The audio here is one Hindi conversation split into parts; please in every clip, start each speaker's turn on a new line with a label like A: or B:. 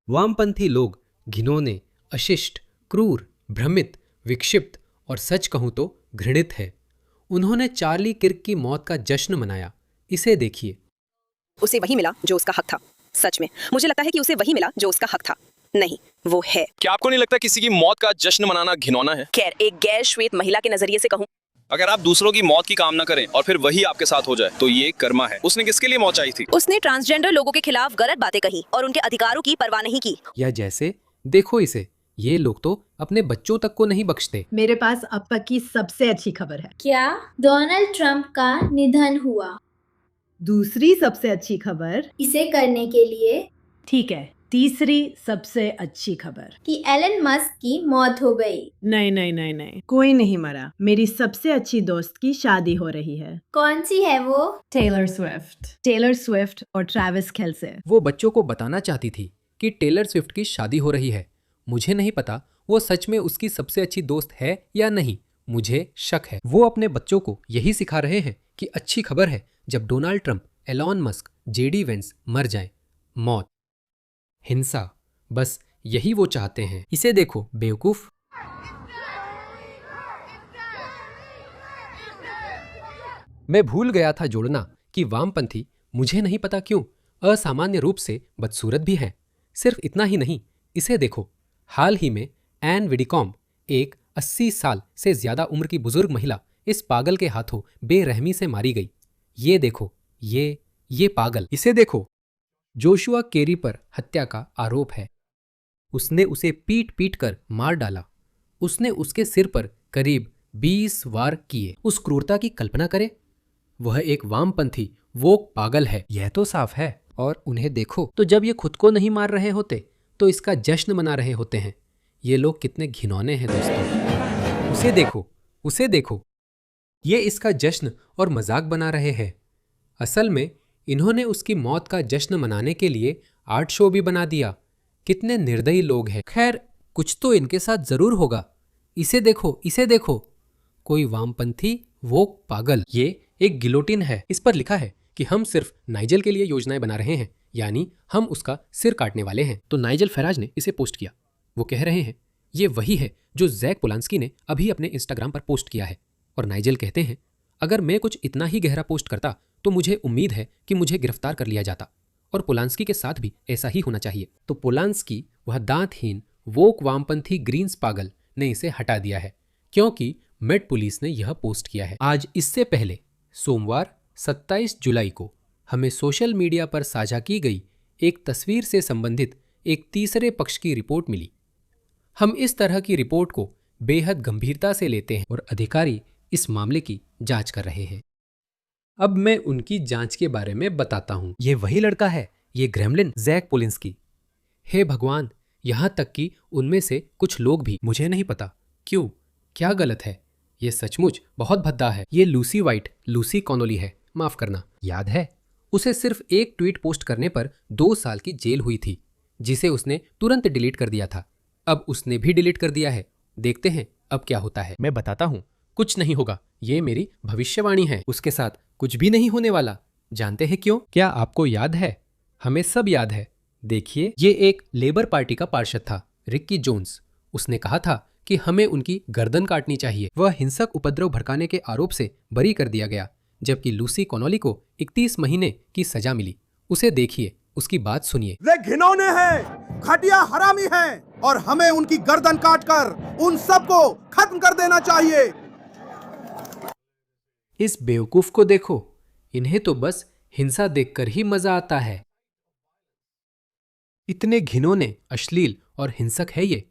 A: वामपंथी लोग घिनौने, अशिष्ट, क्रूर, भ्रमित, विक्षिप्त और सच कहूं तो घृणित है। उन्होंने चार्ली किर्क की मौत का जश्न मनाया। इसे देखिए।
B: उसे वही मिला जो उसका हक था। सच में मुझे लगता है कि उसे वही मिला जो उसका हक था। नहीं, वो है।
C: क्या आपको नहीं लगता किसी की मौत का जश्न मनाना घिनौना है?
B: खैर, एक गैर श्वेत महिला के नजरिए से कहूँ,
C: अगर आप दूसरों की मौत की कामना करें और फिर वही आपके साथ हो जाए तो ये कर्मा है। उसने किसके लिए मौत चाही थी?
B: उसने ट्रांसजेंडर लोगों के खिलाफ गलत बातें कही और उनके अधिकारों की परवाह नहीं की।
A: या जैसे देखो इसे, ये लोग तो अपने बच्चों तक को नहीं बख्शते।
D: मेरे पास अब तक की सबसे अच्छी खबर है।
E: क्या डोनाल्ड ट्रंप का निधन हुआ?
D: दूसरी सबसे अच्छी खबर,
E: इसे करने के लिए
D: ठीक है, तीसरी सबसे अच्छी खबर,
E: कि एलन मस्क की मौत हो गई।
D: नहीं नहीं नहीं नहीं, कोई नहीं मरा। मेरी सबसे अच्छी दोस्त की शादी हो रही है।
E: कौन सी है वो?
D: टेलर स्विफ्ट और ट्रैविस केल्से।
A: वो बच्चों को बताना चाहती थी कि टेलर स्विफ्ट की शादी हो रही है। मुझे नहीं पता वो सच में उसकी सबसे अच्छी दोस्त है या नहीं। मुझे शक है। वो अपने बच्चों को यही सिखा रहे हैं कि अच्छी खबर है जब Donald Trump, Elon Musk, JD Vance मर जाएं। मौत, हिंसा, बस यही वो चाहते हैं। इसे देखो बेवकूफ। मैं भूल गया था जोड़ना कि वामपंथी मुझे नहीं पता क्यों असामान्य रूप से बदसूरत भी हैं। सिर्फ इतना ही नहीं, इसे देखो। हाल ही में एन विडिकॉम, एक 80 साल से ज्यादा उम्र की बुजुर्ग महिला, इस पागल के हाथों बेरहमी से मारी गई। ये देखो, ये पागल। इसे देखो। जोशुआ केरी पर हत्या का आरोप है। उसने उसे पीट पीट कर मार डाला। उसने उसके सिर पर करीब 20 वार किए। उस क्रूरता की कल्पना करें। वह एक वामपंथी वोक पागल है, यह तो साफ है। और उन्हें देखो तो जब ये खुद को नहीं मार रहे होते तो इसका जश्न मना रहे होते हैं। ये लोग कितने घिनौने हैं दोस्तों। उसे देखो। ये इसका जश्न और मजाक बना रहे हैं। असल में इन्होंने उसकी मौत का जश्न मनाने के लिए आर्ट शो भी बना दिया। कितने निर्दयी लोग हैं। खैर, कुछ तो इनके साथ जरूर होगा। इसे देखो। कोई वामपंथी वोक पागल। ये एक गिलोटिन है। इस पर लिखा है कि हम सिर्फ नाइजेल के लिए योजनाएं बना रहे हैं, यानी हम उसका सिर काटने वाले हैं। तो नाइजेल फराज ने इसे पोस्ट किया। वो कह रहे हैं ये वही है जो जैक पोलांस्की ने अभी अपने इंस्टाग्राम पर पोस्ट किया है। और नाइजेल कहते हैं अगर मैं कुछ इतना ही गहरा पोस्ट करता तो मुझे उम्मीद है कि मुझे गिरफ्तार कर लिया जाता, और पोलांस्की के साथ भी ऐसा ही होना चाहिए। तो पोलांस्की, वह दांतहीन वोक वामपंथी ग्रीन्स पागल, ने इसे हटा दिया है क्योंकि मेट पुलिस ने यह पोस्ट किया है। आज इससे पहले सोमवार 27 जुलाई को हमें सोशल मीडिया पर साझा की गई एक तस्वीर से संबंधित एक तीसरे पक्ष की रिपोर्ट मिली। हम इस तरह की रिपोर्ट को बेहद गंभीरता से लेते हैं और अधिकारी इस मामले की जांच कर रहे हैं। अब मैं उनकी जांच के बारे में बताता हूं। ये वही लड़का है, ये ग्रेमलिन जैक पोलिंस्की। हे भगवान, यहां तक कि उनमें से कुछ लोग भी। मुझे नहीं पता क्यों, क्या गलत है। ये सचमुच बहुत भद्दा है। ये लूसी वाइट, लूसी कॉनोली है, माफ करना। याद है, उसे सिर्फ एक ट्वीट पोस्ट करने पर 2 साल की जेल हुई थी, जिसे उसने तुरंत डिलीट कर दिया था। अब उसने भी डिलीट कर दिया है। देखते हैं अब क्या होता है। मैं बताता हूं, कुछ नहीं होगा। ये मेरी भविष्यवाणी है। उसके साथ कुछ भी नहीं होने वाला। जानते हैं क्यों? क्या आपको याद है? हमें सब याद है। देखिए, ये एक लेबर पार्टी का पार्षद था, रिक्की जोन्स। उसने कहा था कि हमें उनकी गर्दन काटनी चाहिए। वह हिंसक उपद्रव भड़काने के आरोप से बरी कर दिया गया, जबकि लूसी कॉनोली को 31 महीने की सजा मिली। उसे देखिए, उसकी बात सुनिए।
F: वे घिनौने हैं, घटिया हरामी हैं, और हमें उनकी गर्दन काटकर उन सबको खत्म कर देना चाहिए।
A: इस बेवकूफ को देखो। इन्हें तो बस हिंसा देखकर ही मजा आता है। इतने घिनौने, अश्लील और हिंसक है ये।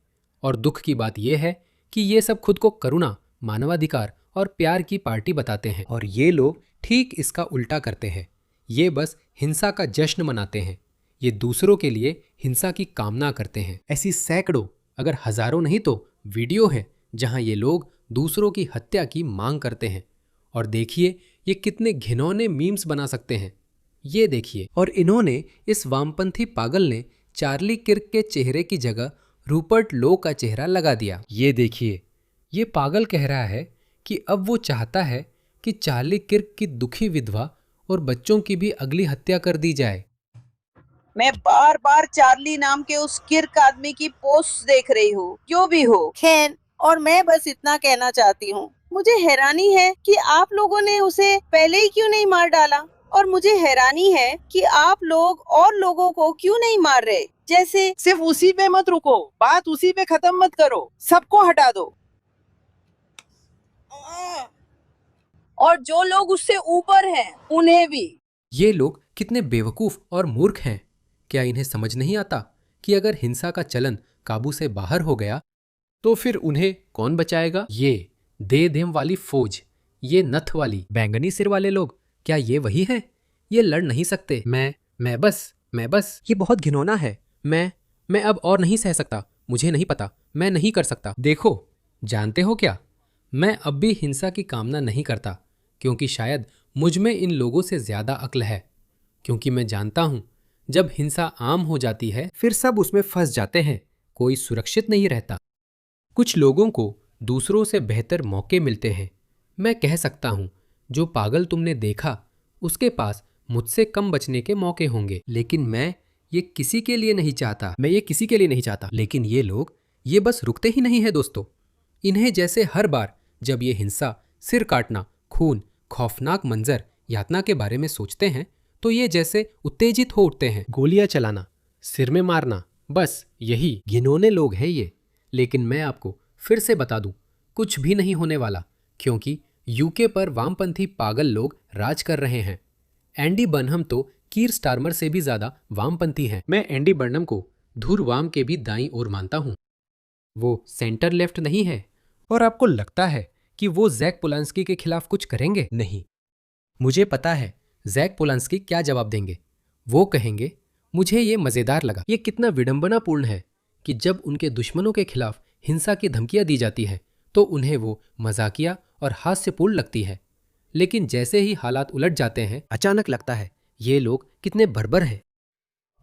A: और दुख की बात यह है कि ये सब खुद को करुणा, मानवाधिकार और प्यार की पार्टी बताते हैं, और ये लोग ठीक इसका उल्टा करते हैं। ये बस हिंसा का जश्न मनाते हैं। ये दूसरों के लिए हिंसा की कामना करते हैं। ऐसी सैकड़ों, अगर हजारों नहीं तो वीडियो हैं जहां ये लोग दूसरों की हत्या की मांग करते हैं। और देखिए ये कितने घिनौने मीम्स बना सकते हैं। ये देखिए। और इन्होंने, इस वामपंथी पागल ने चार्ली किर्क के चेहरे की जगह रूपर्ट लो का चेहरा लगा दिया। ये देखिए, ये पागल कह रहा है कि अब वो चाहता है कि चार्ली किर्क की दुखी विधवा और बच्चों की भी अगली हत्या कर दी जाए।
G: मैं बार बार चार्ली नाम के उस किर्क आदमी की पोस्ट देख रही हूँ, जो भी हो। खैर, और मैं बस इतना कहना चाहती हूँ, मुझे हैरानी है कि आप लोगों ने उसे पहले ही क्यों नहीं मार डाला, और मुझे हैरानी है कि आप लोग और लोगों को क्यों नहीं मार रहे। जैसे सिर्फ उसी पे मत रुको, बात उसी पे खत्म मत करो, सबको हटा दो। और जो लोग उससे ऊपर हैं, उन्हें भी।
A: ये लोग कितने बेवकूफ और मूर्ख हैं। क्या इन्हें समझ नहीं आता कि अगर हिंसा का चलन काबू से बाहर हो गया तो फिर उन्हें कौन बचाएगा? ये दे देम वाली फौज, ये नथ वाली बैंगनी सिर वाले लोग, क्या ये वही हैं? ये लड़ नहीं सकते। मैं बस ये बहुत घिनौना है। मैं अब और नहीं सह सकता। मुझे नहीं पता, मैं नहीं कर सकता। देखो, जानते हो क्या, मैं अब भी हिंसा की कामना नहीं करता, क्योंकि शायद मुझ में इन लोगों से ज्यादा अक्ल है। क्योंकि मैं जानता हूं, जब हिंसा आम हो जाती है फिर सब उसमें फंस जाते हैं, कोई सुरक्षित नहीं रहता। कुछ लोगों को दूसरों से बेहतर मौके मिलते हैं। मैं कह सकता हूं, जो पागल तुमने देखा उसके पास मुझसे कम बचने के मौके होंगे। लेकिन मैं ये किसी के लिए नहीं चाहता। लेकिन ये लोग, ये बस रुकते ही नहीं है दोस्तों। इन्हें जैसे हर बार जब ये हिंसा, सिर काटना, खून, खौफनाक मंजर, यातना के बारे में सोचते हैं तो ये जैसे उत्तेजित हो उठते हैं। गोलियां चलाना, सिर में मारना, बस यही घिनौने लोग हैं ये। लेकिन मैं आपको फिर से बता दूं, कुछ भी नहीं होने वाला, क्योंकि यूके पर वामपंथी पागल लोग राज कर रहे हैं। एंडी बर्नहम तो कीर स्टारमर से भी ज्यादा वामपंथी हैं। मैं एंडी बर्नहम को धुर वाम के भी दाईं ओर मानता हूं। वो सेंटर लेफ्ट नहीं है। और आपको लगता है कि वो जैक पोलांस्की के खिलाफ कुछ करेंगे? नहीं। मुझे पता है जैक पोलांस्की क्या जवाब देंगे। वो कहेंगे, मुझे ये मजेदार लगा। ये कितना विडंबनापूर्ण है कि जब उनके दुश्मनों के खिलाफ हिंसा की धमकियां दी जाती है तो उन्हें वो मजाकिया और हास्यपूर्ण लगती है। लेकिन जैसे ही हालात उलट जाते हैं, अचानक लगता है ये लोग कितने बर्बर हैं।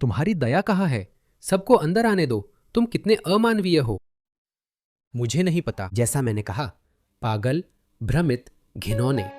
A: तुम्हारी दया कहाँ है? सबको अंदर आने दो। तुम कितने अमानवीय हो। मुझे नहीं पता, जैसा मैंने कहा, पागल, भ्रमित, घिनौने।